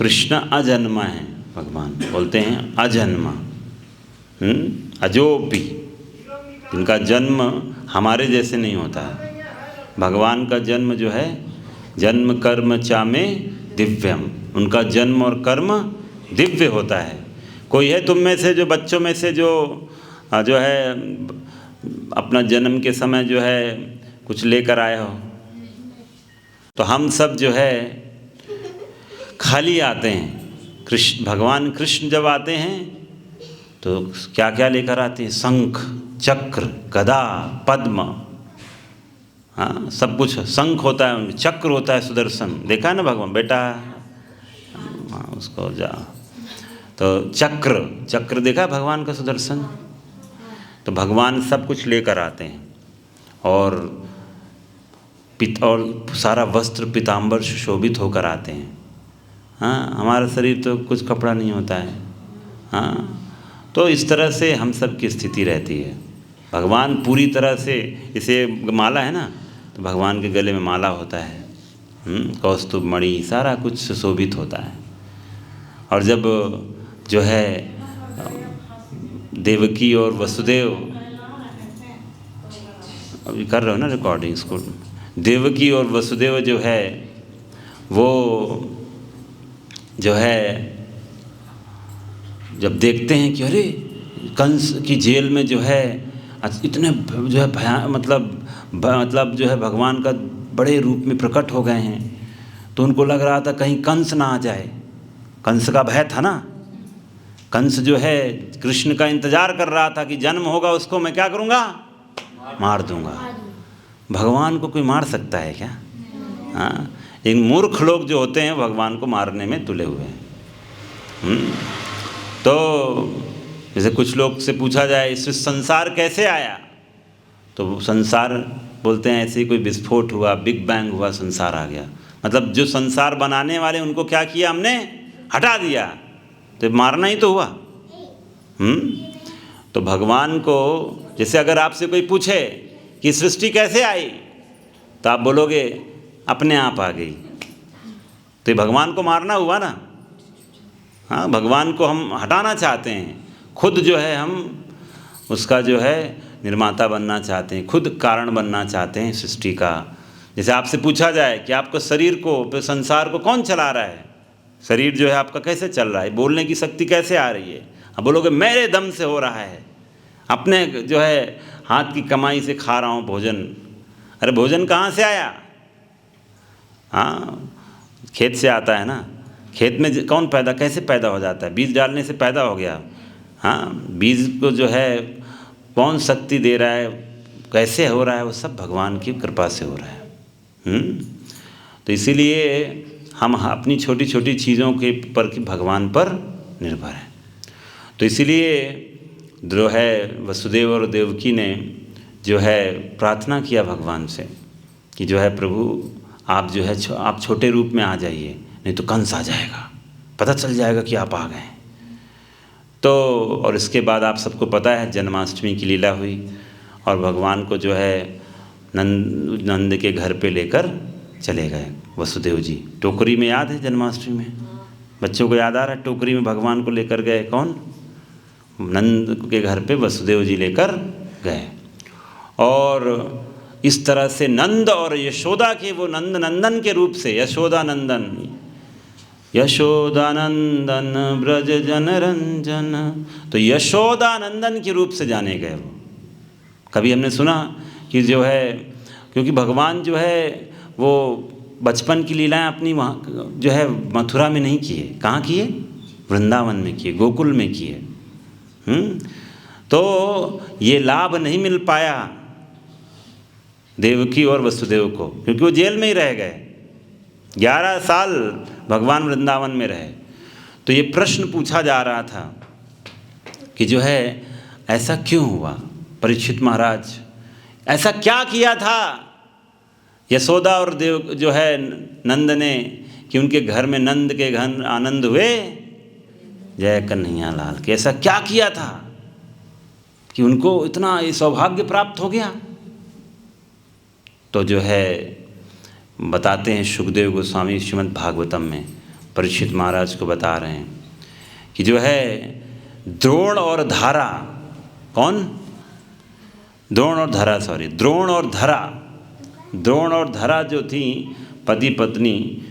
कृष्ण अजन्मा है, भगवान बोलते हैं अजन्मा, अजोपी, इनका जन्म हमारे जैसे नहीं होता है। भगवान का जन्म जो है, जन्म कर्म चामे दिव्यम, उनका जन्म और कर्म दिव्य होता है। कोई है तुम में से जो बच्चों में से जो है अपना जन्म के समय जो है कुछ लेकर आए हो? तो हम सब जो है खाली आते हैं। भगवान कृष्ण जब आते हैं तो क्या क्या लेकर आते हैं? शंख, चक्र, गदा, पद्म, हाँ सब कुछ। शंख होता है उनके, चक्र होता है सुदर्शन, देखा है ना भगवान बेटा, हाँ उसको जा, तो चक्र देखा भगवान का सुदर्शन। तो भगवान सब कुछ लेकर आते हैं और सारा वस्त्र पीताम्बर सुशोभित होकर आते हैं। हाँ हमारा शरीर तो कुछ कपड़ा नहीं होता है। हाँ तो इस तरह से हम सब की स्थिति रहती है। भगवान पूरी तरह से, इसे माला है ना, तो भगवान के गले में माला होता है, कौस्तुभ मणि, सारा कुछ सुशोभित होता है। और जब जो है देवकी और वसुदेव, अभी कर रहे हो ना रिकॉर्डिंग इसको, देवकी और वसुदेव जो है वो जो है जब देखते हैं कि अरे कंस की जेल में जो है इतने जो है मतलब जो है भगवान का बड़े रूप में प्रकट हो गए हैं, तो उनको लग रहा था कहीं कंस ना आ जाए। कंस का भय था ना, कंस जो है कृष्ण का इंतजार कर रहा था कि जन्म होगा उसको मैं क्या करूँगा, मार दूंगा। भगवान को कोई मार सकता है क्या? हाँ, एक मूर्ख लोग जो होते हैं भगवान को मारने में तुले हुए हैं। तो जैसे कुछ लोग से पूछा जाए इस संसार कैसे आया, तो संसार बोलते हैं ऐसे ही कोई विस्फोट हुआ, बिग बैंग हुआ, संसार आ गया। मतलब जो संसार बनाने वाले उनको क्या किया, हमने हटा दिया, तो मारना ही तो हुआ। तो भगवान को, जैसे अगर आपसे कोई पूछे कि सृष्टि कैसे आई, तो आप बोलोगे अपने आप आ गई, तो भगवान को मारना हुआ ना। हाँ, भगवान को हम हटाना चाहते हैं, खुद जो है हम उसका जो है निर्माता बनना चाहते हैं, खुद कारण बनना चाहते हैं सृष्टि का। जैसे आपसे पूछा जाए कि आपको शरीर को, संसार को कौन चला रहा है, शरीर जो है आपका कैसे चल रहा है, बोलने की शक्ति कैसे आ रही है, आप बोलोगे मेरे दम से हो रहा है, अपने जो है हाथ की कमाई से खा रहा हूँ भोजन। अरे भोजन कहाँ से आया? हाँ, खेत से आता है ना। खेत में कौन कैसे पैदा हो जाता है? बीज डालने से पैदा हो गया। हाँ, बीज को जो है कौन शक्ति दे रहा है, कैसे हो रहा है, वो सब भगवान की कृपा से हो रहा है। तो इसीलिए हम अपनी छोटी छोटी चीज़ों के पर भगवान पर निर्भर हैं। तो इसीलिए जो है वसुदेव और देवकी ने जो है प्रार्थना किया भगवान से कि जो है प्रभु आप जो है आप छोटे रूप में आ जाइए, नहीं तो कंस आ जाएगा, पता चल जाएगा कि आप आ गए। तो और इसके बाद आप सबको पता है जन्माष्टमी की लीला हुई और भगवान को जो है नंद के घर पे लेकर चले गए वसुदेव जी। टोकरी में, याद है जन्माष्टमी में, बच्चों को याद आ रहा है, टोकरी में भगवान को लेकर गए कौन? नंद के घर पे वसुदेव जी लेकर गए। और इस तरह से नंद और यशोदा के, वो नंद नंदन के रूप से, यशोदानंदन, यशोदानंदन ब्रज जन रंजन, तो यशोदानंदन के रूप से जाने गए वो। कभी हमने सुना कि जो है, क्योंकि भगवान जो है वो बचपन की लीलाएं अपनी वहाँ जो है मथुरा में नहीं किए, कहाँ किए? वृंदावन में किए, गोकुल में किए। तो ये लाभ नहीं मिल पाया देवकी और वसुदेव को, क्योंकि वो जेल में ही रह गए, 11 साल भगवान वृंदावन में रहे। तो ये प्रश्न पूछा जा रहा था कि जो है ऐसा क्यों हुआ, परीक्षित महाराज ऐसा क्या किया था यशोदा और देव जो है नंद ने कि उनके घर में, नंद के घर आनंद हुए, जय कन्हैया लाल के। ऐसा क्या किया था कि उनको इतना सौभाग्य प्राप्त हो गया? तो जो है बताते हैं सुखदेव गोस्वामी श्रीमद् भागवतम में, परीक्षित महाराज को बता रहे हैं कि जो है द्रोण और धारा, कौन? द्रोण और धरा जो थी पति पत्नी,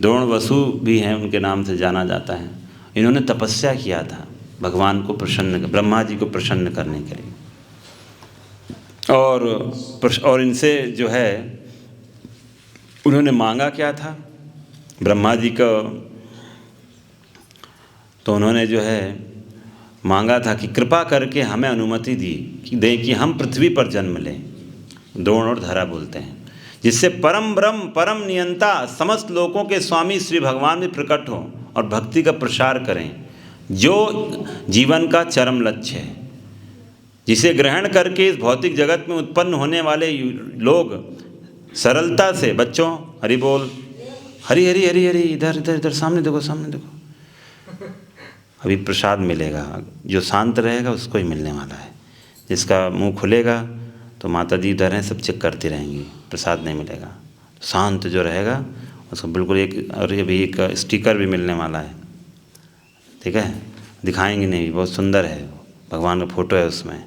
द्रोण वसु भी हैं, उनके नाम से जाना जाता है। इन्होंने तपस्या किया था भगवान को ब्रह्मा जी को प्रसन्न करने के लिए, और इनसे जो है उन्होंने मांगा क्या था ब्रह्मा जी को, तो उन्होंने जो है मांगा था कि कृपा करके हमें अनुमति दें कि हम पृथ्वी पर जन्म लें। द्रोण और धरा बोलते हैं, जिससे परम ब्रह्म परम नियंता समस्त लोकों के स्वामी श्री भगवान में प्रकट हों और भक्ति का प्रसार करें, जो जीवन का चरम लक्ष्य है, जिसे ग्रहण करके इस भौतिक जगत में उत्पन्न होने वाले लोग सरलता से, बच्चों हरि बोल, हरि हरि हरि हरि, इधर इधर इधर, सामने देखो सामने देखो, अभी प्रसाद मिलेगा, जो शांत रहेगा उसको ही मिलने वाला है। जिसका मुंह खुलेगा तो माता जी इधर हैं, सब चेक करती रहेंगी, प्रसाद नहीं मिलेगा। शांत जो रहेगा उसको बिल्कुल और अभी एक स्टिकर भी मिलने वाला है, ठीक है, दिखाएंगे नहीं, बहुत सुंदर है, भगवान का फोटो है उसमें,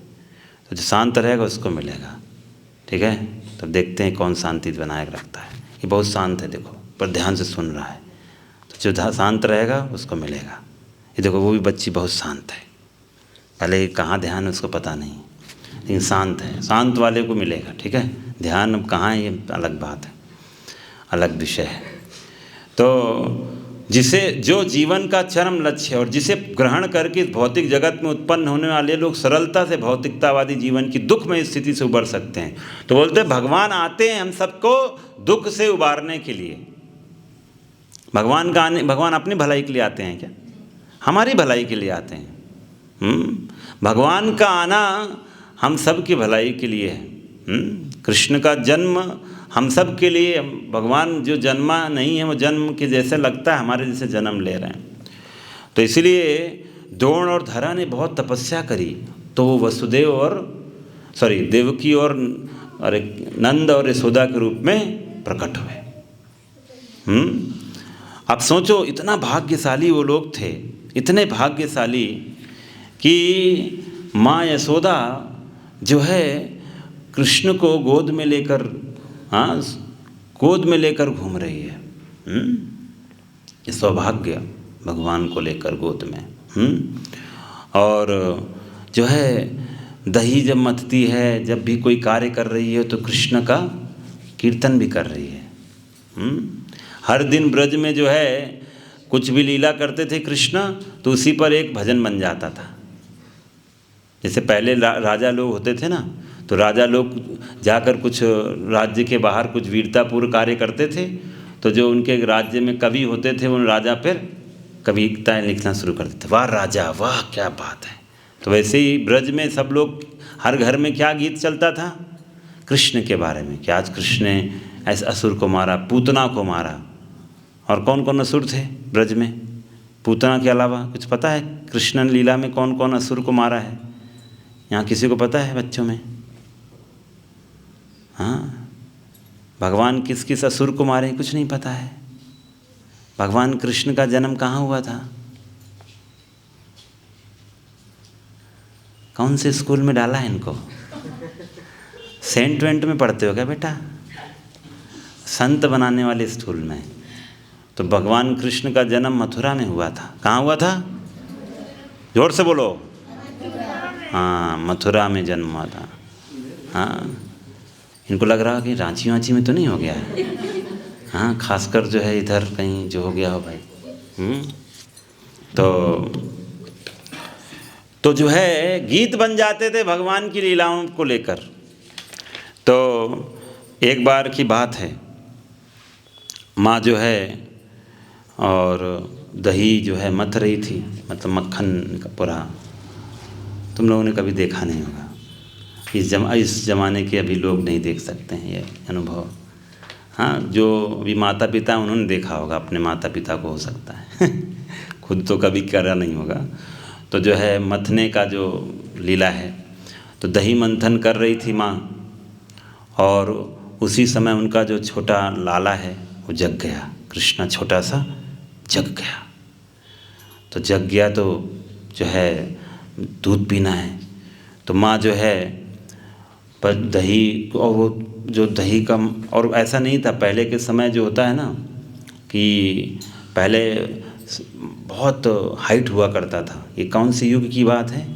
तो जो शांत रहेगा उसको मिलेगा, ठीक है। तब देखते हैं कौन शांति बनाए रखता है। ये बहुत शांत है, देखो, पर ध्यान से सुन रहा है, तो जो शांत रहेगा उसको मिलेगा। ये देखो वो भी बच्ची बहुत शांत है, भले कहाँ ध्यान है उसको पता नहीं, लेकिन शांत है, शांत वाले को मिलेगा, ठीक है। ध्यान अब कहाँ है ये अलग बात है, अलग विषय है। तो जिसे जो जीवन का चरम लक्ष्य है और जिसे ग्रहण करके इस भौतिक जगत में उत्पन्न होने वाले लोग सरलता से भौतिकतावादी जीवन की दुखमय स्थिति से उबर सकते हैं। तो बोलते हैं भगवान आते हैं हम सबको दुख से उबारने के लिए। भगवान अपनी भलाई के लिए आते हैं क्या? हमारी भलाई के लिए आते हैं। भगवान का आना हम सब की भलाई के लिए है। कृष्ण का जन्म हम सब के लिए, भगवान जो जन्मा नहीं है वो जन्म के जैसे लगता है, हमारे जैसे जन्म ले रहे हैं। तो इसीलिए द्रोण और धरा ने बहुत तपस्या करी, तो वो देवकी और नंद और यशोदा के रूप में प्रकट हुए। अब सोचो, इतना भाग्यशाली वो लोग थे, इतने भाग्यशाली कि माँ यशोदा जो है कृष्ण को गोद में लेकर घूम रही है। ये सौभाग्य, भगवान को लेकर गोद में। और जो है दही जब मथती है, जब भी कोई कार्य कर रही है तो कृष्ण का कीर्तन भी कर रही है। हर दिन ब्रज में जो है कुछ भी लीला करते थे कृष्ण, तो उसी पर एक भजन बन जाता था। जैसे पहले राजा लोग होते थे ना, तो राजा लोग जाकर कुछ राज्य के बाहर कुछ वीरतापूर्ण कार्य करते थे, तो जो उनके राज्य में कवि होते थे उन राजा पर कविताएं लिखना शुरू कर देते। वाह राजा, वाह क्या बात है। तो वैसे ही ब्रज में सब लोग, हर घर में क्या गीत चलता था? कृष्ण के बारे में, कि आज कृष्ण ने ऐसे असुर को मारा, पूतना को मारा। और कौन कौन असुर थे ब्रज में पूतना के अलावा? कुछ पता है कृष्ण लीला में कौन कौन असुर को मारा है? यहाँ किसी को पता है बच्चों में? हाँ, भगवान किस किस असुर को मारे कुछ नहीं पता है। भगवान कृष्ण का जन्म कहाँ हुआ था? कौन से स्कूल में डाला है इनको? सेंट वेंट में पढ़ते हो क्या बेटा? संत बनाने वाले स्कूल में। तो भगवान कृष्ण का जन्म मथुरा में हुआ था। कहाँ हुआ था? जोर से बोलो। हाँ, मथुरा में जन्म हुआ था। हाँ, इनको लग रहा कि रांची वांची में तो नहीं हो गया है। हाँ, खासकर जो है इधर कहीं जो हो गया हो भाई। तो जो है गीत बन जाते थे भगवान की लीलाओं को लेकर। तो एक बार की बात है, माँ जो है और दही जो है मथ रही थी, मतलब मक्खन का पूरा, तुम लोगों ने कभी देखा नहीं होगा। इस ज़माने के अभी लोग नहीं देख सकते हैं ये अनुभव। हाँ, जो अभी माता पिता उन्होंने देखा होगा, अपने माता पिता को हो सकता है खुद तो कभी करा नहीं होगा। तो जो है मथने का जो लीला है, तो दही मंथन कर रही थी माँ, और उसी समय उनका जो छोटा लाला है वो जग गया। कृष्णा छोटा सा जग गया। तो जग गया तो जो है दूध पीना है, तो माँ जो है पर दही, और वो जो दही का, और ऐसा नहीं था पहले के समय जो होता है ना कि पहले बहुत हाइट हुआ करता था। ये कौन सी युग की बात है?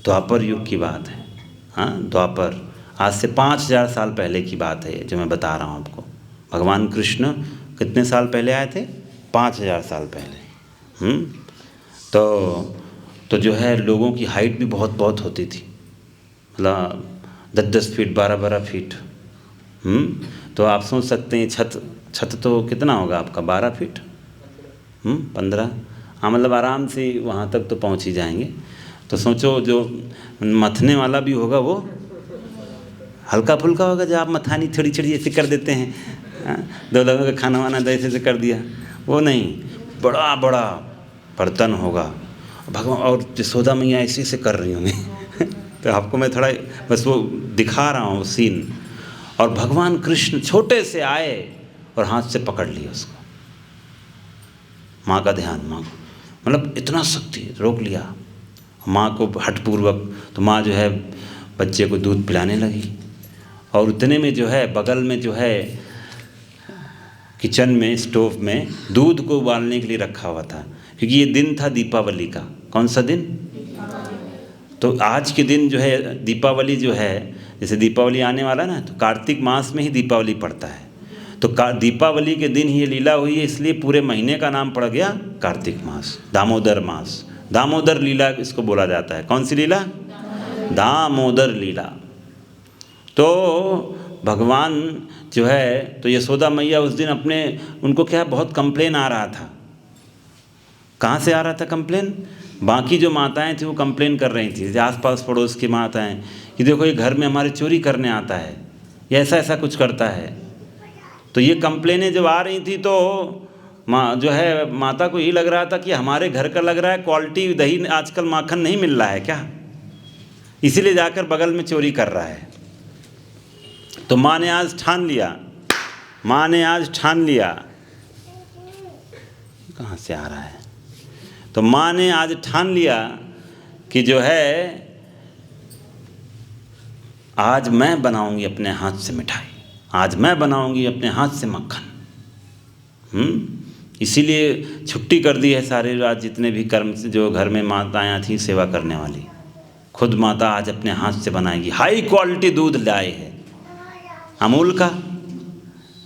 द्वापर युग की बात है। हाँ, द्वापर, आज से 5000 साल पहले की बात है जो मैं बता रहा हूँ आपको। भगवान कृष्ण कितने साल पहले आए थे? 5000 साल पहले। तो जो है लोगों की हाइट भी बहुत बहुत होती थी, मतलब 10-10 फीट, 12-12 फीट। तो आप सोच सकते हैं छत तो कितना होगा आपका? 12 फीट, 15। हाँ, मतलब आराम से वहाँ तक तो पहुँच ही जाएंगे। तो सोचो जो मथने वाला भी होगा वो हल्का फुल्का होगा, जो आप मथानी थोड़ी थोड़ी ऐसे कर देते हैं, 2 लोगों का खाना वाना ऐसे कर दिया, वो नहीं, बड़ा बड़ा बर्तन होगा। भगवान और यशोदा मैया ऐसे ऐसे कर रही होंगी तो आपको मैं थोड़ा बस वो दिखा रहा हूँ सीन। और भगवान कृष्ण छोटे से आए और हाथ से पकड़ लिया उसको, माँ का ध्यान, माँ को, मतलब इतना शक्ति, रोक लिया माँ को हठपूर्वक। तो माँ जो है बच्चे को दूध पिलाने लगी, और उतने में जो है बगल में जो है किचन में, स्टोव में दूध को उबालने के लिए रखा हुआ था, क्योंकि ये दिन था दीपावली का। कौन सा दिन? तो आज के दिन जो है दीपावली जो है, जैसे दीपावली आने वाला है ना, तो कार्तिक मास में ही दीपावली पड़ता है। तो दीपावली के दिन ही ये लीला हुई है, इसलिए पूरे महीने का नाम पड़ गया कार्तिक मास, दामोदर मास। दामोदर लीला इसको बोला जाता है। कौन सी लीला? दामोदर लीला। तो भगवान जो है, तो यशोदा मैया उस दिन अपने, उनको क्या बहुत कंप्लेन आ रहा था। कहाँ से आ रहा था कंप्लेन? बाकी जो माताएं थी वो कंप्लेन कर रही थी, आसपास पड़ोस की माताएं, कि देखो ये घर में हमारे चोरी करने आता है, ये ऐसा ऐसा कुछ करता है। तो ये कंप्लेनें जब आ रही थी तो माँ जो है, माता को ये लग रहा था कि हमारे घर का लग रहा है क्वालिटी दही, आजकल माखन नहीं मिल रहा है क्या, इसीलिए जाकर बगल में चोरी कर रहा है। तो माँ ने आज ठान लिया, कहाँ से आ रहा है? तो माँ ने आज ठान लिया कि जो है आज मैं बनाऊंगी अपने हाथ से मिठाई, आज मैं बनाऊंगी अपने हाथ से मक्खन। इसीलिए छुट्टी कर दी है सारे रात जितने भी कर्म से, जो घर में माताएं थी सेवा करने वाली, खुद माता आज अपने हाथ से बनाएगी। हाई क्वालिटी दूध लाए है, अमूल का,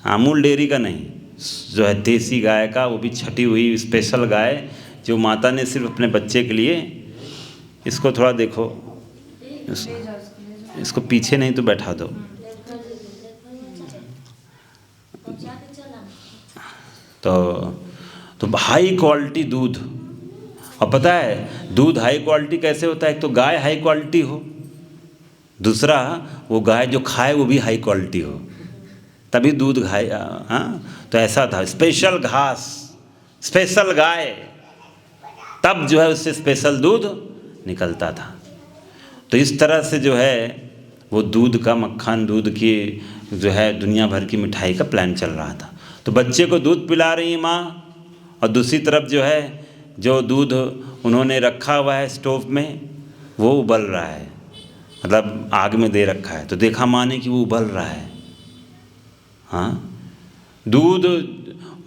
अमूल डेयरी का नहीं, जो है देसी गाय का, वो भी छटी हुई स्पेशल गाय, जो माता ने सिर्फ अपने बच्चे के लिए। इसको थोड़ा देखो, इसको पीछे नहीं तो बैठा दो। तो हाई क्वालिटी दूध। और पता है दूध हाई क्वालिटी कैसे होता है? एक तो गाय हाई क्वालिटी हो, दूसरा वो गाय जो खाए वो भी हाई क्वालिटी हो, तभी दूध खाए। हाँ, तो ऐसा था, स्पेशल घास, स्पेशल गाय, तब जो है उससे स्पेशल दूध निकलता था। तो इस तरह से जो है वो दूध का मक्खन, दूध की जो है दुनिया भर की मिठाई का प्लान चल रहा था। तो बच्चे को दूध पिला रही माँ, और दूसरी तरफ जो है जो दूध उन्होंने रखा हुआ है स्टोव में वो उबल रहा है, मतलब आग में दे रखा है। तो देखा माँ ने कि वो उबल रहा है, हाँ दूध।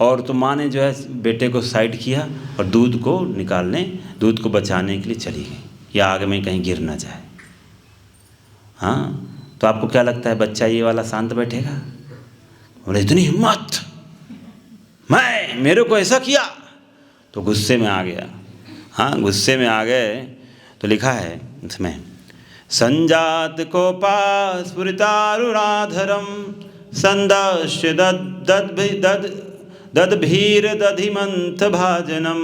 और तो माँ ने जो है बेटे को साइड किया और दूध को निकालने, दूध को बचाने के लिए चली गई, या आग में कहीं गिर ना जाए। हाँ, तो आपको क्या लगता है बच्चा ये वाला शांत बैठेगा? बोले इतनी हिम्मत, मेरे को ऐसा किया, तो गुस्से में आ गया। हाँ, गुस्से में आ गए। तो लिखा है इसमें, संजात कोपास्फुरितारुराधरम संदश्य दद्भीर दधिमंथ भाजनम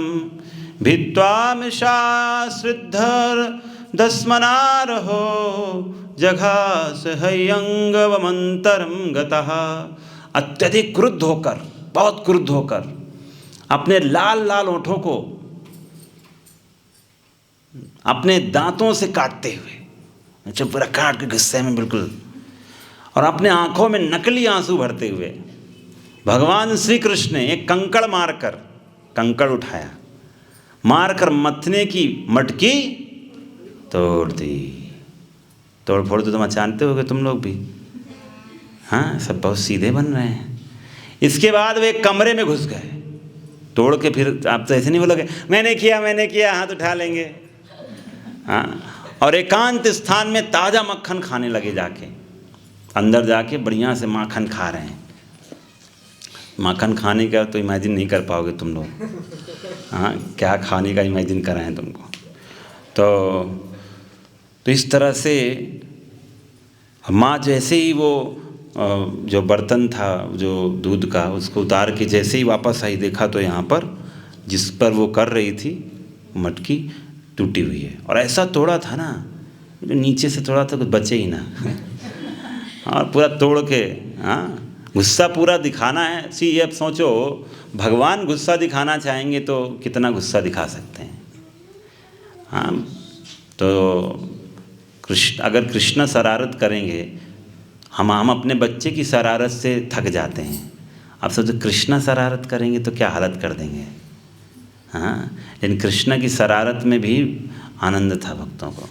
भित्वामिषाश्रिद्धर दस्मनारहो जघास हयंगवमंतरम गतः। अत्यधिक क्रुद्ध होकर, बहुत क्रुद्ध होकर, अपने लाल लाल ओंठों को अपने दांतों से काटते हुए, जो पूरा काट के गुस्से में बिल्कुल, और अपने आंखों में नकली आंसू भरते हुए भगवान श्री कृष्ण ने एक कंकड़ मारकर कंकड़ उठाया, मार कर मथने की मटकी तोड़ दी। तोड़ फोड़ तो तुम जानते होगे तुम लोग भी, हाँ, सब बहुत सीधे बन रहे हैं। इसके बाद वे कमरे में घुस गए तोड़ के। फिर आप तो ऐसे नहीं बोलोगे मैंने किया, हाथ उठा लेंगे, हाँ। और एकांत स्थान में ताज़ा मक्खन खाने लगे, जाके अंदर जाके बढ़िया से माखन खा रहे हैं। माखन खाने का तो इमेजिन नहीं कर पाओगे तुम लोग, हाँ, क्या खाने का इमेजिन कराएं तुमको। तो इस तरह से माँ जैसे ही वो जो बर्तन था जो दूध का, उसको उतार के जैसे ही वापस आई, देखा तो यहाँ पर जिस पर वो कर रही थी मटकी टूटी हुई है। और ऐसा तोड़ा था ना, जो नीचे से तोड़ा था कुछ बचे ही ना और पूरा तोड़ के, हाँ, गुस्सा पूरा दिखाना है। सी अब सोचो, भगवान गुस्सा दिखाना चाहेंगे तो कितना गुस्सा दिखा सकते हैं, हाँ। तो अगर कृष्ण शरारत करेंगे, हम अपने बच्चे की शरारत से थक जाते हैं। अब सोचो कृष्ण शरारत करेंगे तो क्या हालत कर देंगे, हाँ। लेकिन कृष्ण की शरारत में भी आनंद था भक्तों को।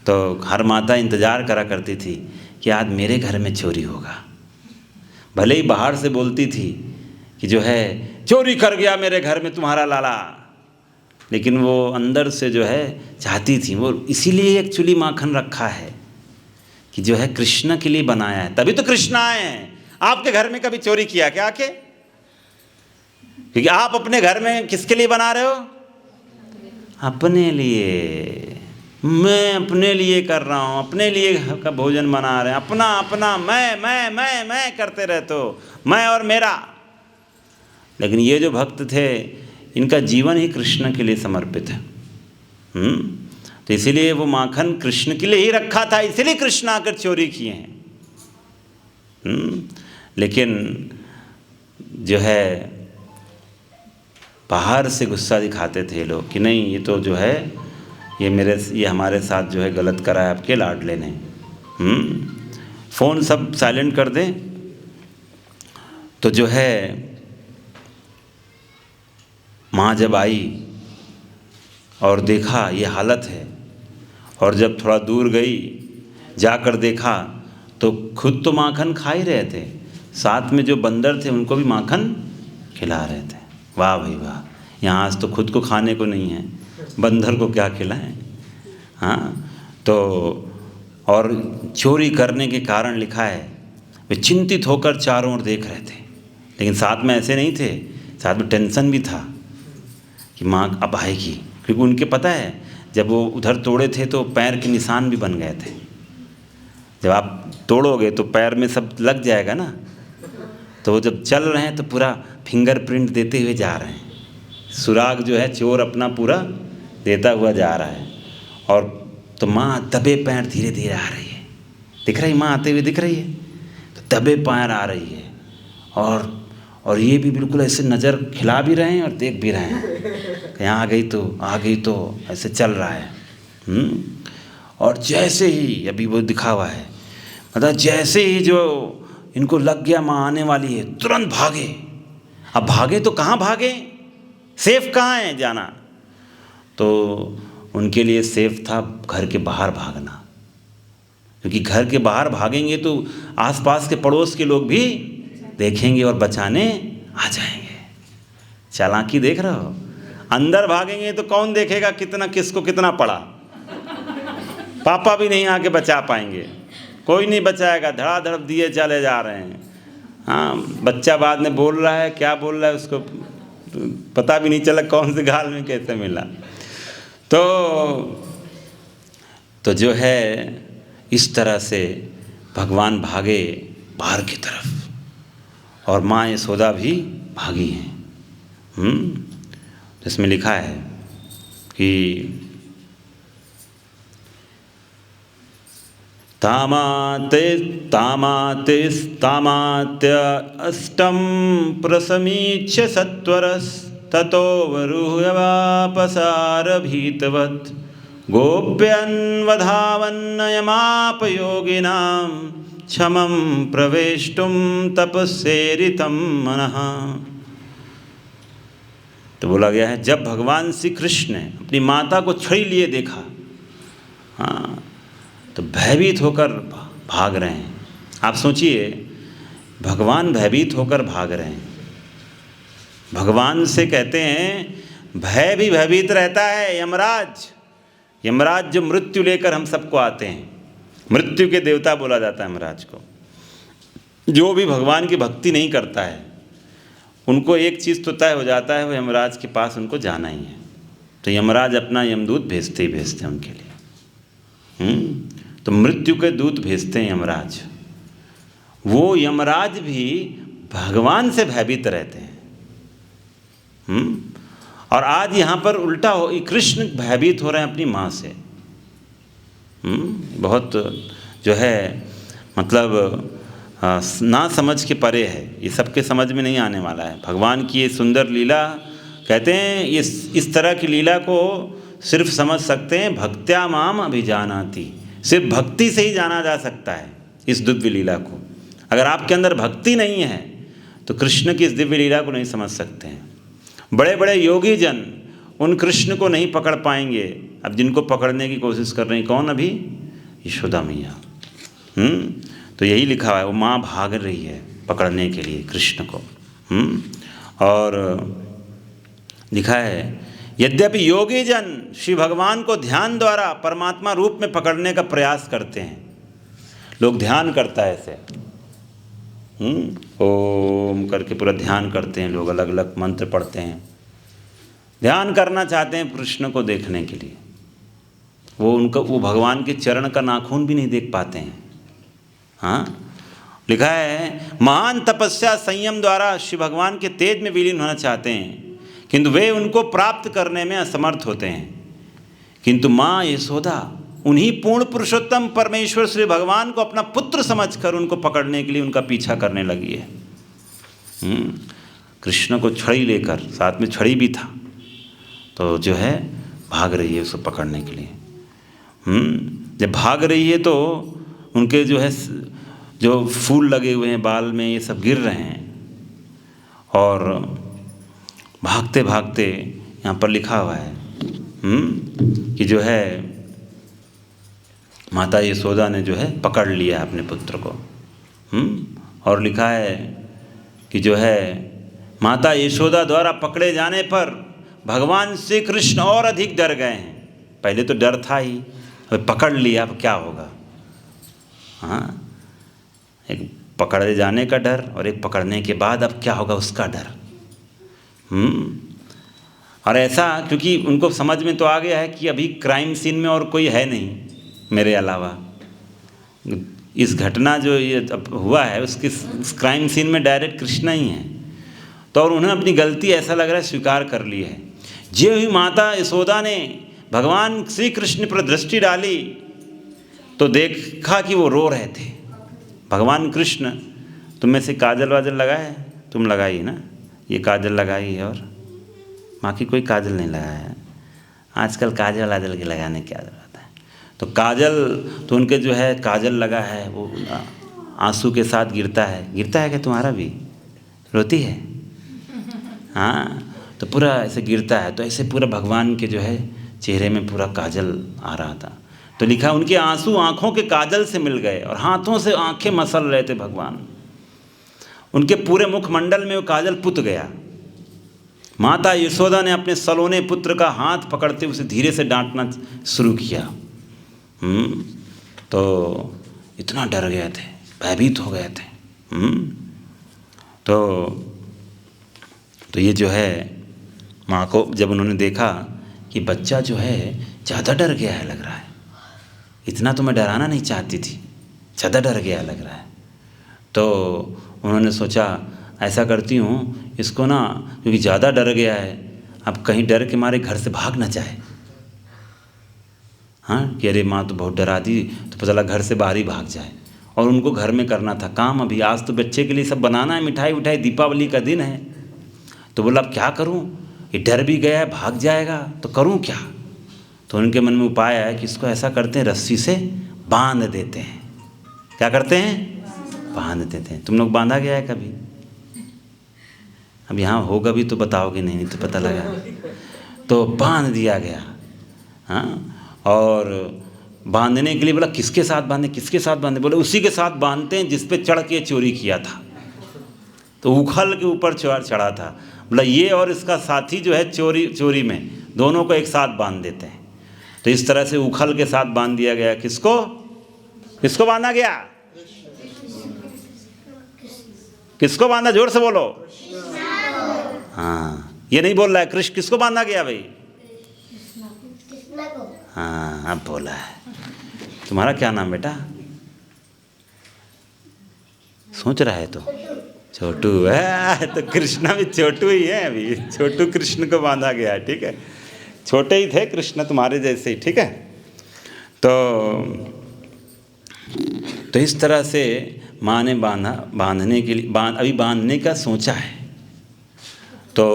तो हर माता इंतज़ार करा करती थी कि आज मेरे घर में चोरी होगा। भले ही बाहर से बोलती थी कि जो है चोरी कर गया मेरे घर में तुम्हारा लाला, लेकिन वो अंदर से जो है चाहती थी। वो इसीलिए एक्चुअली माखन रखा है कि जो है कृष्ण के लिए बनाया है, तभी तो कृष्ण आए हैं। आपके घर में कभी चोरी किया क्या आके? क्योंकि आप अपने घर में किसके लिए बना रहे हो? अपने लिए। मैं अपने लिए कर रहा हूँ, अपने लिए का भोजन बना रहे हैं, अपना अपना मैं करते रहते हो, मैं और मेरा। लेकिन ये जो भक्त थे, इनका जीवन ही कृष्ण के लिए समर्पित है। तो इसीलिए वो माखन कृष्ण के लिए ही रखा था, इसीलिए कृष्ण आकर चोरी किए हैं। लेकिन जो है बाहर से गुस्सा दिखाते थे लोग कि नहीं, ये तो जो है ये हमारे साथ जो है गलत करा है आपके लाडले ने। फ़ोन सब साइलेंट कर दें तो जो है माँ जब आई और देखा ये हालत है, और जब थोड़ा दूर गई जाकर देखा तो खुद तो माखन खा ही रहे थे, साथ में जो बंदर थे उनको भी माखन खिला रहे थे। वाह भाई वाह, यहाँ आज तो खुद को खाने को नहीं है, बंदर को क्या खिलाएं, हाँ। तो और चोरी करने के कारण लिखा है वे चिंतित होकर चारों ओर देख रहे थे, लेकिन साथ में ऐसे नहीं थे, साथ में टेंशन भी था कि माँ अब आएगी। क्योंकि उनके पता है जब वो उधर तोड़े थे तो पैर के निशान भी बन गए थे। जब आप तोड़ोगे तो पैर में सब लग जाएगा ना, तो वो जब चल रहे हैं तो पूरा फिंगरप्रिंट देते हुए जा रहे हैं, सुराग जो है चोर अपना पूरा देता हुआ जा रहा है। और तो माँ दबे पैर धीरे धीरे आ रही है, दिख रही माँ आते हुए दिख रही है, तो दबे पैर आ रही है। और ये भी बिल्कुल ऐसे नज़र खिला भी रहे हैं और देख भी रहे हैं कि यहाँ आ गई तो ऐसे चल रहा है। और जैसे ही अभी वो दिखा हुआ है, मतलब जैसे ही जो इनको लग गया माँ आने वाली है, तुरंत भागे। अब भागे तो कहाँ भागे, सेफ कहाँ है जाना? तो उनके लिए सेफ था घर के बाहर भागना, क्योंकि घर के बाहर भागेंगे तो आसपास के पड़ोस के लोग भी देखेंगे और बचाने आ जाएंगे। चालाकी देख रहे हो? अंदर भागेंगे तो कौन देखेगा कितना किसको कितना पड़ा, पापा भी नहीं आके बचा पाएंगे, कोई नहीं बचाएगा, धड़ाधड़ दिए चले जा रहे हैं। हाँ, बच्चा बाद में बोल रहा है, क्या बोल रहा है उसको पता भी नहीं चला कौन से गाल में कैसे मिला। तो जो है इस तरह से भगवान भागे बाहर की तरफ, और माँ यशोदा भी भागी हैं। इसमें लिखा है कि तामात्य अष्टम प्रसमीच्य सत्वरस्ततो वरुह्यवापसार भीतवत् गोप्यन्वधावन्नयमापयोगिनां क्षमं प्रवेष्टुं तपस्सेरितं मनः। तो बोला गया है जब भगवान श्री कृष्ण ने अपनी माता को छड़ी लिए देखा, हाँ, तो भयभीत होकर भाग रहे हैं। आप सोचिए, भगवान भयभीत होकर भाग रहे हैं। भगवान से कहते हैं भय भी भयभीत रहता है यमराज। यमराज जो मृत्यु लेकर हम सबको आते हैं, मृत्यु के देवता बोला जाता है यमराज को। जो भी भगवान की भक्ति नहीं करता है उनको एक चीज़ तो तय हो जाता है, वो यमराज के पास उनको जाना ही है। तो यमराज अपना यमदूत भेजते ही भेजते हैं उनके लिए। तो मृत्यु के दूत भेजते हैं यमराज। वो यमराज भी भगवान से भयभीत रहते हैं। और आज यहाँ पर उल्टा हो, कृष्ण भयभीत हो रहे हैं अपनी माँ से। बहुत जो है मतलब ना समझ के परे है, ये सबके समझ में नहीं आने वाला है। भगवान की ये सुंदर लीला, कहते हैं ये इस तरह की लीला को सिर्फ समझ सकते हैं भक्त्या माम अभिजानाति। सिर्फ भक्ति से ही जाना जा सकता है इस दिव्य लीला को। अगर आपके अंदर भक्ति नहीं है तो कृष्ण की इस दिव्य लीला को नहीं समझ सकते हैं। बड़े बड़े योगी जन उन कृष्ण को नहीं पकड़ पाएंगे। अब जिनको पकड़ने की कोशिश कर रहे हैं कौन? अभी यशोदा मैया। तो यही लिखा हुआ है, वो माँ भाग रही है पकड़ने के लिए कृष्ण को। और लिखा है यद्यपि योगी जन श्री भगवान को ध्यान द्वारा परमात्मा रूप में पकड़ने का प्रयास करते हैं। लोग ध्यान करता है ऐसे, ओम करके पूरा ध्यान करते हैं लोग, अलग अलग मंत्र पढ़ते हैं, ध्यान करना चाहते हैं कृष्ण को देखने के लिए। वो भगवान के चरण का नाखून भी नहीं देख पाते हैं। हाँ, लिखा है महान तपस्या संयम द्वारा श्री भगवान के तेज में विलीन होना चाहते हैं, किंतु वे उनको प्राप्त करने में असमर्थ होते हैं। किंतु माँ यशोदा उन्हीं पूर्ण पुरुषोत्तम परमेश्वर श्री भगवान को अपना पुत्र समझकर उनको पकड़ने के लिए उनका पीछा करने लगी है। कृष्ण को छड़ी लेकर, साथ में छड़ी भी था, तो जो है भाग रही है उसको पकड़ने के लिए। जब भाग रही है तो उनके जो है जो फूल लगे हुए हैं बाल में, ये सब गिर रहे हैं। और भागते भागते यहाँ पर लिखा हुआ है कि जो है माता यशोदा ने जो है पकड़ लिया अपने पुत्र को। और लिखा है कि जो है माता यशोदा द्वारा पकड़े जाने पर भगवान श्री कृष्ण और अधिक डर गए हैं। पहले तो डर था ही, अब पकड़ लिया, अब क्या होगा। हाँ, एक पकड़े जाने का डर और एक पकड़ने के बाद अब क्या होगा उसका डर। और ऐसा क्योंकि उनको समझ में तो आ गया है कि अभी क्राइम सीन में और कोई है नहीं मेरे अलावा। इस घटना जो ये अब हुआ है उसके क्राइम सीन में डायरेक्ट कृष्ण ही है। तो और उन्हें अपनी गलती ऐसा लग रहा है स्वीकार कर ली है। जो ही माता यशोदा ने भगवान श्री कृष्ण पर दृष्टि डाली तो देखा कि वो रो रहे थे। भगवान कृष्ण, तुम में से काजल वाजल लगाए? तुम लगाई ना, ये काजल लगाई है और बाकी कोई काजल नहीं लगाया है। आजकल काजल वाजल के लगाने की आदत है। तो काजल तो उनके जो है काजल लगा है वो आंसू के साथ गिरता है। गिरता है क्या तुम्हारा भी? रोती है? हाँ, तो पूरा ऐसे गिरता है। तो ऐसे पूरा भगवान के जो है चेहरे में पूरा काजल आ रहा था। तो लिखा उनके आंसू आँखों के काजल से मिल गए और हाथों से आँखें मसल रहे थे भगवान। उनके पूरे मुखमंडल में वो काजल पुत गया। माता यशोदा ने अपने सलोने पुत्र का हाथ पकड़ते उसे धीरे से डांटना शुरू किया। तो इतना डर गए थे, भयभीत हो गए थे। तो ये जो है माँ को जब उन्होंने देखा कि बच्चा जो है ज़्यादा डर गया है लग रहा है, इतना तो मैं डराना नहीं चाहती थी, ज़्यादा डर गया लग रहा है। तो उन्होंने सोचा ऐसा करती हूँ इसको ना, क्योंकि ज़्यादा डर गया है, अब कहीं डर के मारे घर से भाग ना जाए। हाँ, कि अरे माँ तो बहुत डरा दी, तो पता चला घर से बाहर ही भाग जाए। और उनको घर में करना था काम अभी, आज तो बच्चे के लिए सब बनाना है, मिठाई विठाई, दीपावली का दिन है। तो बोला अब क्या करूँ, ये डर भी गया है, भाग जाएगा, तो करूँ क्या। तो उनके मन में उपाय आया कि इसको ऐसा करते हैं, रस्सी से बांध देते हैं। क्या करते हैं? बांध देते हैं। तुम लोग बांधा गया है कभी? अब यहाँ होगा भी तो बताओगे नहीं, नहीं तो पता लगा। तो बांध दिया गया। हाँ, और बांधने के लिए बोला किसके साथ बांधे, किसके साथ बांधे? बोले उसी के साथ बांधते हैं जिस पे चढ़ के चोरी किया था। तो उखल के ऊपर चढ़ा था। बोला ये और इसका साथी जो है चोरी में, दोनों को एक साथ बांध देते हैं। तो इस तरह से उखल के साथ बांध दिया गया। किसको बांधा गया? किसको बांधा? जोर से बोलो। हाँ, ये नहीं बोल रहा है कृष्ण किसको बांधा गया भाई? हाँ, अब बोला है। तुम्हारा क्या नाम बेटा? सोच रहा है तो छोटू है। तो कृष्णा भी छोटू ही है, अभी छोटू कृष्ण को बांधा गया है। ठीक है, छोटे ही थे कृष्ण तुम्हारे जैसे ही। ठीक है, तो इस तरह से माँ ने बांधने के लिए अभी बांधने का सोचा है। तो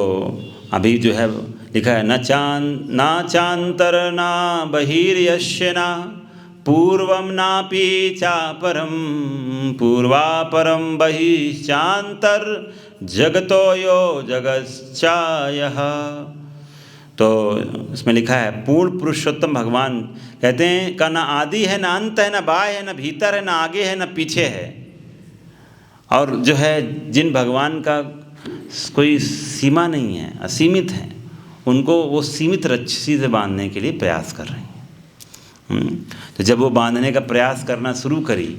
अभी जो है लिखा है ना चांतर ना बहिर्यस्य ना पूर्वम नापि चापरम पूर्वापरम बहिश्चांतर जगतो यो जगच्चायः। तो इसमें लिखा है पूर्ण पुरुषोत्तम भगवान कहते हैं का ना आदि है, ना अंत है, ना बाह्य है, ना भीतर है, ना आगे है, ना पीछे है। और जो है जिन भगवान का कोई सीमा नहीं है, असीमित है, उनको वो सीमित रस्सी से बांधने के लिए प्रयास कर रही हैं। तो जब वो बांधने का प्रयास करना शुरू करी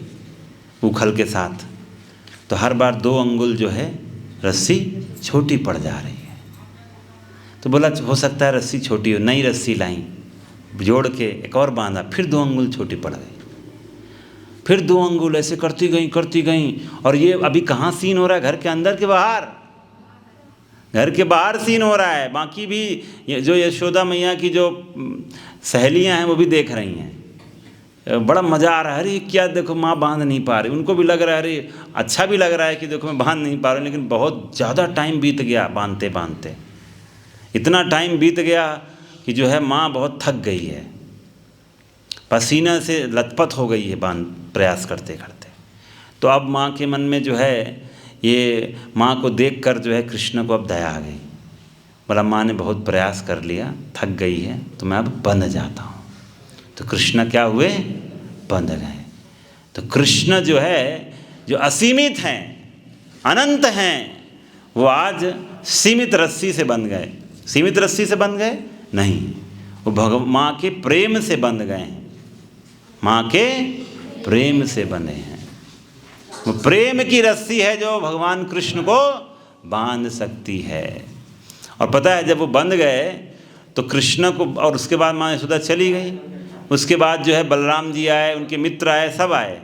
उखल के साथ, तो हर बार 2 अंगुल जो है रस्सी छोटी पड़ जा रही है। तो बोला हो सकता है रस्सी छोटी हो। नई रस्सी लाई, जोड़ के एक और बांधा, फिर 2 अंगुल छोटी पड़ गई। फिर 2 अंगुल ऐसे करती गई। और ये अभी कहाँ सीन हो रहा है? घर के अंदर के बाहर? घर के बाहर सीन हो रहा है। बाकी भी जो यशोदा मैया की जो सहेलियां हैं वो भी देख रही हैं। बड़ा मज़ा आ रहा है, अरे क्या देखो माँ बांध नहीं पा रही। उनको भी लग रहा है अरे अच्छा भी लग रहा है कि देखो मैं बांध नहीं पा रही। लेकिन बहुत ज़्यादा टाइम बीत गया बांधते बांधते। इतना टाइम बीत गया कि जो है माँ बहुत थक गई है, पसीना से लथपथ हो गई है प्रयास करते करते। तो अब माँ के मन में जो है ये माँ को देखकर जो है कृष्ण को अब दया आ गई। बोला माँ ने बहुत प्रयास कर लिया, थक गई है, तो मैं अब बंध जाता हूँ। तो कृष्ण क्या हुए? बंध गए। तो कृष्ण जो है जो असीमित हैं, अनंत हैं, वो आज सीमित रस्सी से बंध गए। सीमित रस्सी से बंध गए नहीं, वो माँ के प्रेम से बंध गए हैं। माँ के प्रेम से बंधे हैं। वो प्रेम की रस्सी है जो भगवान कृष्ण को बांध सकती है। और पता है जब वो बंध गए तो कृष्ण को, और उसके बाद माँ यशोदा चली गई। उसके बाद जो है बलराम जी आए, उनके मित्र आए, सब आए।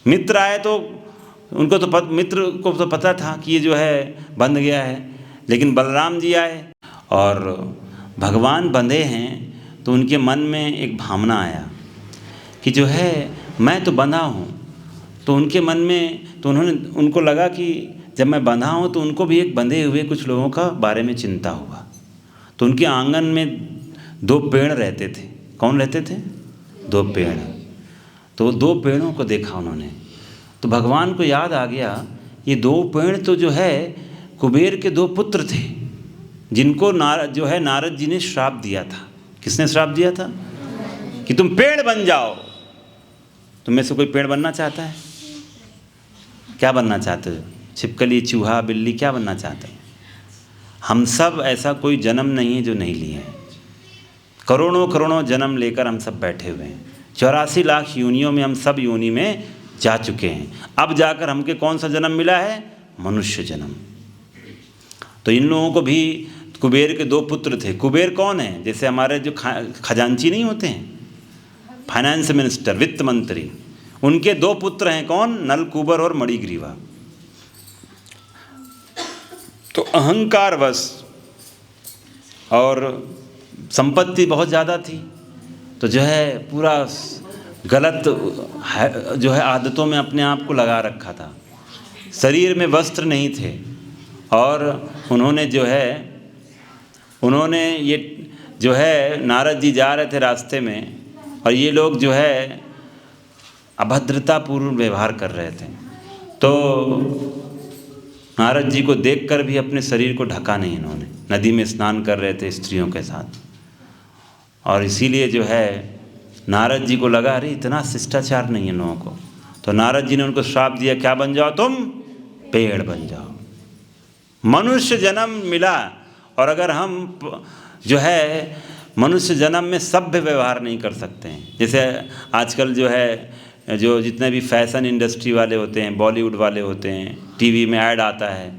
मित्र आए तो उनको तो मित्र को तो पता था कि ये जो है बंध गया है। लेकिन बलराम जी आए और भगवान बंधे हैं तो उनके मन में एक भावना आया कि जो है मैं तो बंधा हूँ। तो उनके मन में तो उनको लगा कि जब मैं बंधा हूँ तो उनको भी एक बंधे हुए कुछ लोगों का बारे में चिंता हुआ। तो उनके आंगन में 2 पेड़ रहते थे। कौन रहते थे? 2 पेड़। तो 2 पेड़ों को देखा उन्होंने, तो भगवान को याद आ गया ये 2 पेड़ तो जो है कुबेर के 2 पुत्र थे, जिनको नारद जी ने श्राप दिया था। किसने श्राप दिया था? कि तुम पेड़ बन जाओ। तुम में से कोई पेड़ बनना चाहता है? क्या बनना चाहते हो? छिपकली, चूहा, बिल्ली, क्या बनना चाहते हो? हम सब ऐसा कोई जन्म नहीं है जो नहीं लिए हैं। करोड़ों करोड़ों जन्म लेकर हम सब बैठे हुए हैं। 84 लाख योनियों में हम सब योनि में जा चुके हैं। अब जाकर हमके कौन सा जन्म मिला है? मनुष्य जन्म। तो इन लोगों को भी कुबेर के 2 पुत्र थे। कुबेर कौन है? जैसे हमारे जो खजांची नहीं होते हैं, फाइनेंस मिनिस्टर, वित्त मंत्री, उनके 2 पुत्र हैं। कौन? नलकूबर और मणिग्रीवा। तो अहंकारवश और संपत्ति बहुत ज़्यादा थी, तो जो है पूरा गलत जो है आदतों में अपने आप को लगा रखा था। शरीर में वस्त्र नहीं थे और उन्होंने ये जो है नारद जी जा रहे थे रास्ते में और ये लोग जो है अभद्रतापूर्ण व्यवहार कर रहे थे। तो नारद जी को देखकर भी अपने शरीर को ढका नहीं इन्होंने, नदी में स्नान कर रहे थे स्त्रियों के साथ। और इसीलिए जो है नारद जी को लगा अरे इतना शिष्टाचार नहीं है लोगों को, तो नारद जी ने उनको श्राप दिया, क्या बन जाओ तुम? पेड़ बन जाओ। मनुष्य जन्म मिला, और अगर हम जो है मनुष्य जन्म में सभ्य व्यवहार नहीं कर सकते हैं, जैसे आजकल जो है जो जितने भी फैशन इंडस्ट्री वाले होते हैं, बॉलीवुड वाले होते हैं, टीवी में ऐड आता है,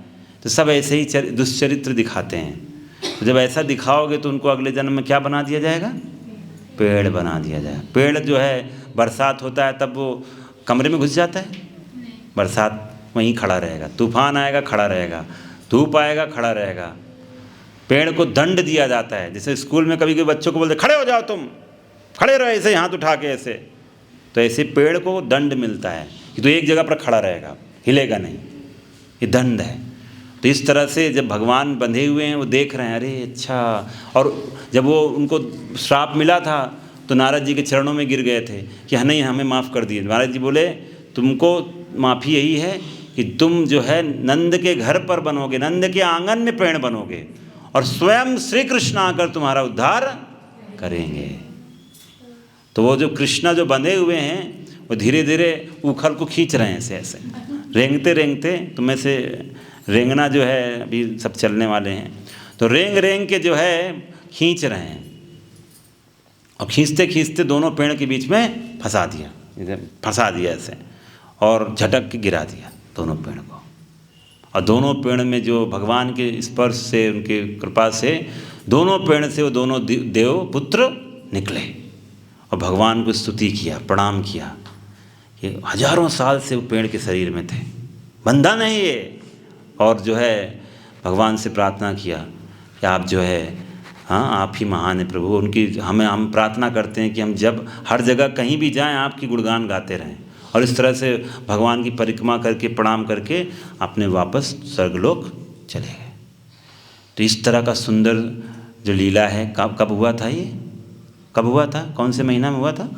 तो सब ऐसे ही दुष्चरित्र दिखाते हैं। तो जब ऐसा दिखाओगे तो उनको अगले जन्म में क्या बना दिया जाएगा? पेड़ बना दिया जाएगा। पेड़ जो है बरसात होता है तब वो कमरे में घुस जाता है, बरसात वहीं खड़ा रहेगा, तूफान आएगा खड़ा रहेगा, धूप आएगा खड़ा रहेगा। पेड़ को दंड दिया जाता है, जैसे स्कूल में कभी कभी बच्चों को बोलते खड़े हो जाओ, तुम खड़े रहो ऐसे हाथ उठा के ऐसे, तो ऐसे पेड़ को दंड मिलता है कि तो एक जगह पर खड़ा रहेगा, हिलेगा नहीं, ये दंड है। तो इस तरह से जब भगवान बंधे हुए हैं वो देख रहे हैं, अरे अच्छा। और जब वो उनको श्राप मिला था तो नारद जी के चरणों में गिर गए थे कि हाँ नहीं हमें माफ़ कर दिए। नारद जी बोले तुमको माफ़ी यही है कि तुम जो है नंद के घर पर बनोगे, नंद के आंगन में पेड़ बनोगे, और स्वयं श्री कृष्ण आकर तुम्हारा उद्धार करेंगे। तो वो जो कृष्णा जो बंधे हुए हैं वो धीरे धीरे उखल को खींच रहे हैं ऐसे ऐसे, रेंगते रेंगते। तो में से रेंगना जो है अभी सब चलने वाले हैं, तो रेंग रेंग के जो है खींच रहे हैं, और खींचते खींचते दोनों पेड़ के बीच में फंसा दिया, इधर फंसा दिया ऐसे, और झटक के गिरा दिया दोनों पेड़ को। और दोनों पेड़ में जो भगवान के स्पर्श से, उनके कृपा से दोनों पेड़ से वो दोनों देव पुत्र निकले, और भगवान को स्तुति किया, प्रणाम किया। ये हजारों साल से वो पेड़ के शरीर में थे, बंधा नहीं ये। और जो है भगवान से प्रार्थना किया कि आप जो है, हाँ आप ही महान है प्रभु। उनकी हम प्रार्थना करते हैं कि हम जब हर जगह कहीं भी जाएं आपकी गुणगान गाते रहें। और इस तरह से भगवान की परिक्रमा करके प्रणाम करके अपने वापस स्वर्गलोक चले गए। तो इस तरह का सुंदर जो लीला है, कब हुआ था ये? कब हुआ था? कौन से महीना में हुआ था?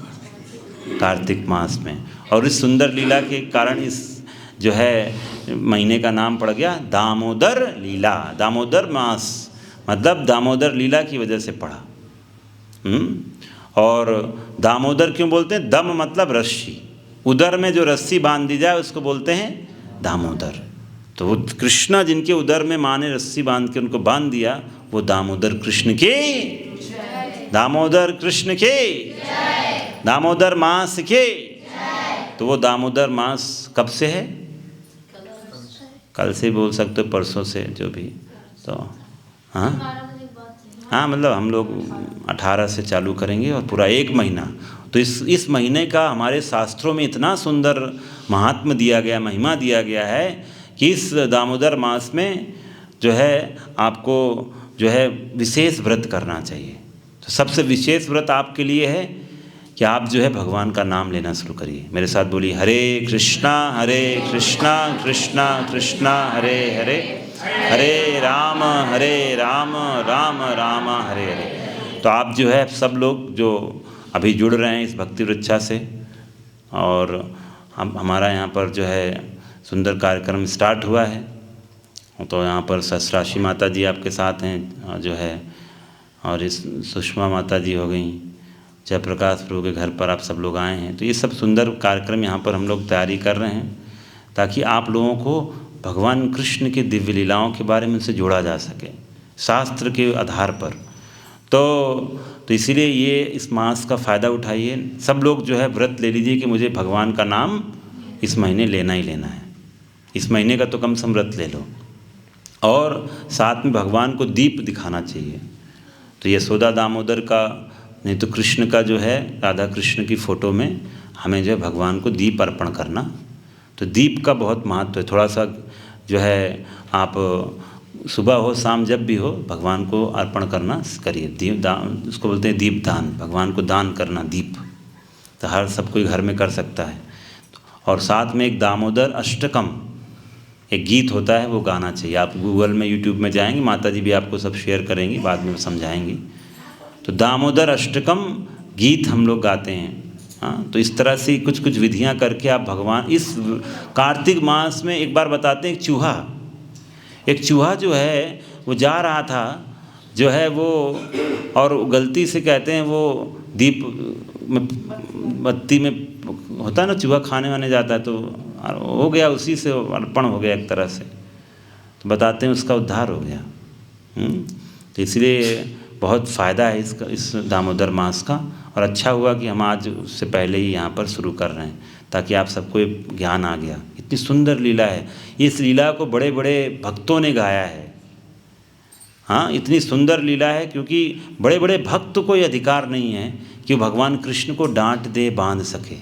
कार्तिक मास में। और इस सुंदर लीला के कारण इस जो है महीने का नाम पड़ गया दामोदर लीला। दामोदर मास मतलब दामोदर लीला की वजह से पड़ा। और दामोदर क्यों बोलते हैं? दम मतलब रस्सी, उदर में जो रस्सी बांध दी जाए उसको बोलते हैं दामोदर। तो वो कृष्णा जिनके उदर में माँ ने रस्सी बांध के उनको बांध दिया, वो दामोदर कृष्ण के, दामोदर कृष्ण के, दामोदर मास के। तो वो दामोदर मास कब से है? कल से बोल सकते हो, परसों से, जो भी। तो हाँ मतलब हम लोग 18 से चालू करेंगे और पूरा 1 महीना। तो इस महीने का हमारे शास्त्रों में इतना सुंदर महात्म्य दिया गया, महिमा दिया गया है कि इस दामोदर मास में जो है आपको जो है विशेष व्रत करना चाहिए। तो सबसे विशेष व्रत आपके लिए है कि आप जो है भगवान का नाम लेना शुरू करिए। मेरे साथ बोलिए हरे कृष्णा कृष्णा कृष्णा हरे हरे, हरे राम राम राम हरे हरे। तो आप जो है सब लोग जो अभी जुड़ रहे हैं इस भक्ति वृक्षा से, और हमारा यहाँ पर जो है सुंदर कार्यक्रम स्टार्ट हुआ है। तो यहाँ पर सहस्राशी माता जी आपके साथ हैं जो है, और इस सुषमा माता जी हो गई, जयप्रकाश प्रभु के घर पर आप सब लोग आए हैं। तो ये सब सुंदर कार्यक्रम यहाँ पर हम लोग तैयारी कर रहे हैं ताकि आप लोगों को भगवान कृष्ण की दिव्य लीलाओं के बारे में उनसे जोड़ा जा सके शास्त्र के आधार पर। तो इसीलिए ये इस मास का फ़ायदा उठाइए। सब लोग जो है व्रत ले लीजिए कि मुझे भगवान का नाम इस महीने लेना ही लेना है। इस महीने का तो कम से कम व्रत ले लो, और साथ में भगवान को दीप दिखाना चाहिए। तो यशोदा दामोदर का, नहीं तो कृष्ण का जो है, राधा कृष्ण की फ़ोटो में हमें जो है भगवान को दीप अर्पण करना। तो दीप का बहुत महत्व है। थोड़ा सा जो है आप सुबह हो शाम जब भी हो भगवान को अर्पण करना करिए। दीप दान उसको बोलते हैं, दीप दान, भगवान को दान करना दीप। तो हर सब कोई घर में कर सकता है। और साथ में एक दामोदर अष्टकम एक गीत होता है, वो गाना चाहिए। आप गूगल में यूट्यूब में जाएंगे, माता जी भी आपको सब शेयर करेंगी, बाद में समझाएंगी। तो दामोदर अष्टकम गीत हम लोग गाते हैं। हाँ, तो इस तरह से कुछ विधियां करके आप भगवान इस कार्तिक मास में, एक बार बताते हैं, एक चूहा एक चूहा जो है वो जा रहा था जो है वो, और गलती से कहते हैं वो दीप में बत्ती में होता है ना, चूहा खाने वाने जाता है तो हो गया, उसी से अर्पण हो गया एक तरह से, तो बताते हैं उसका उद्धार हो गया। तो इसलिए बहुत फ़ायदा है इसका, इस दामोदर मास का। और अच्छा हुआ कि हम आज उससे पहले ही यहाँ पर शुरू कर रहे हैं, ताकि आप सबको एक ज्ञान आ गया। इतनी सुंदर लीला है, इस लीला को बड़े बड़े भक्तों ने गाया है। हाँ, इतनी सुंदर लीला है क्योंकि बड़े बड़े भक्त को ये अधिकार नहीं है कि भगवान कृष्ण को डांट दे बांध सके,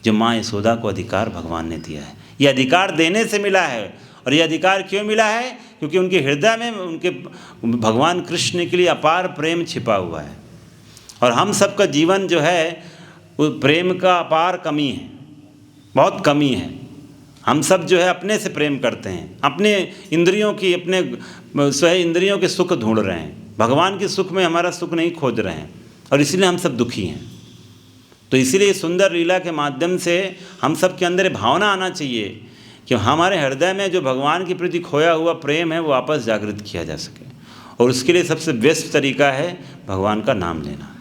जो माँ यशोदा को अधिकार भगवान ने दिया है। ये अधिकार देने से मिला है। और ये अधिकार क्यों मिला है? क्योंकि उनके हृदय में उनके भगवान कृष्ण के लिए अपार प्रेम छिपा हुआ है। और हम सबका जीवन जो है वो प्रेम का अपार कमी है, बहुत कमी है। हम सब जो है अपने से प्रेम करते हैं, अपने इंद्रियों की, अपने स्वयं इंद्रियों के सुख ढूंढ रहे हैं, भगवान के सुख में हमारा सुख नहीं खोज रहे हैं, और इसीलिए हम सब दुखी हैं। तो इसीलिए सुंदर लीला के माध्यम से हम सब के अंदर भावना आना चाहिए कि हमारे हृदय में जो भगवान के प्रति खोया हुआ प्रेम है वो वापस जागृत किया जा सके। और उसके लिए सबसे बेस्ट तरीका है भगवान का नाम लेना।